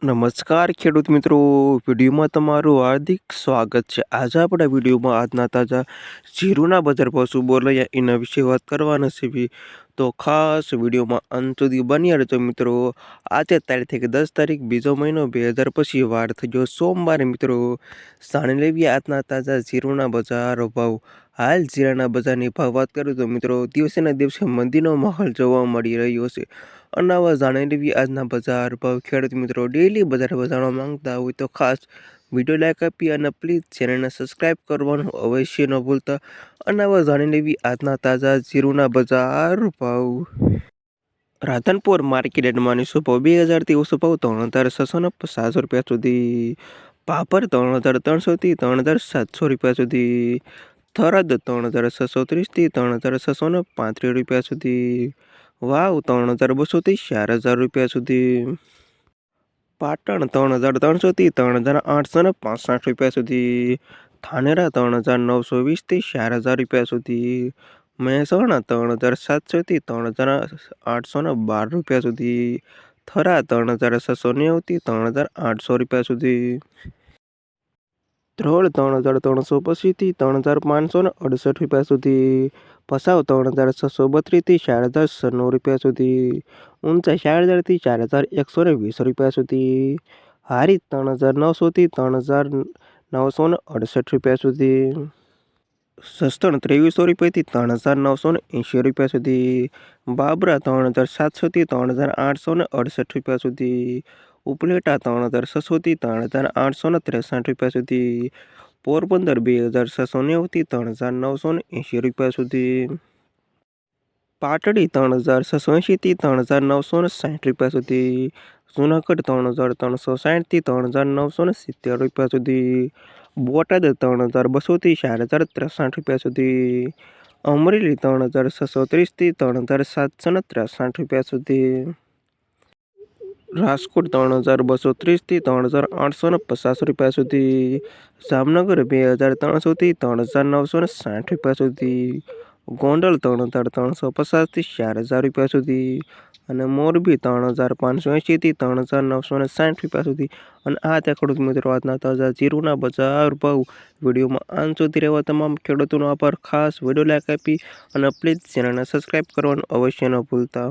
નમસ્કાર ખેડૂત મિત્રો, વિડીયોમાં તમારું હાર્દિક સ્વાગત છે। આજે આપણે વિડીયોમાં આજના તાજા જીરુના બજાર ભાવ શું બોલાયા એના વિશે વાત કરવાના છે। તો ખાસ વિડીયોમાં અંત સુધી બન્યા રહેજો મિત્રો। આજે તારીખ 10 તારીખ બીજો મહિનો 2025 વાર થઈ ગયો સોમવારે મિત્રો। જાણી લેવીએ આજના તાજા જીરુના બજાર ભાવ। હાલ જીરાના બજારની ભાવ વાત કરું તો મિત્રો દિવસેના દિવસે મંદીનો માહોલ જોવા મળી રહ્યો છે। અનાવા જાણી લેવી આજના બજાર ભાવ। ખેડૂત મિત્રો ડેલી બજાર જાણવા માંગતા હોય તો ખાસ વિડીયો લાઈક આપી અને પ્લીઝ ચેનલને સબસ્ક્રાઈબ કરવાનું અવશ્ય ન ભૂલતા। અનાવા જાણી લેવી આજના તાજા જીરુના બજાર ભાવ। રાધનપુર માર્કેટ યાર્ડમાં નીચો ભાવ 2000થી ઓછો ભાવ 3650 રૂપિયા સુધી। પાપર 3300થી 3700 રૂપિયા સુધી। થરાદ 3630થી 3635 રૂપિયા સુધી। વાવ 3200થી 4000 રૂપિયા સુધી। પાટણ 3300થી 3865 રૂપિયા સુધી। ધાનેરા 3920થી 4000 રૂપિયા સુધી। મહેસાણા 3700થી 3812 રૂપિયા સુધી। થરા 3690થી 3800 રૂપિયા સુધી। ધ્રોળ 3350થી 3568 રૂપિયા સુધી। પસાવ 3632થી 4096 રૂપિયા સુધી। ઊંચાઈ 4000થી 4120 રૂપિયા સુધી। હારી 3900થી 3968 રૂપિયા સુધી। સસ્તણ 2300 રૂપિયાથી 3980 રૂપિયા સુધી। બાબરા 3700થી 3868 રૂપિયા સુધી। ઉપલેટા 3600થી 3863 રૂપિયા સુધી। પોરબંદર 2690થી 3980 રૂપિયા સુધી। પાટડી 3680થી 3960 રૂપિયા સુધી। જુનાગઢ 3360થી 3970 રૂપિયા સુધી। બોટાદ 3200થી 4063 રૂપિયા સુધી। અમરેલી 3630થી 3763 રૂપિયા સુધી। રાજકોટ 3230થી 3850 રૂપિયા સુધી। જામનગર 2300થી 3960 રૂપિયા સુધી। ગોંડલ 3350થી 4000 રૂપિયા સુધી। અને મોરબી 3580થી 3960 રૂપિયા સુધી। અને આ ત્યાં ખેડૂત મિત્રો આજના તાજા જીરુના બજાર ભાવ। વિડીયોમાં અંત સુધી રહેવા તમામ ખેડૂતોનો આભાર। ખાસ વિડીયો લાઈક આપી અને પ્લીઝ ચેનલને સબસ્ક્રાઈબ કરવાનું અવશ્ય ન ભૂલતા।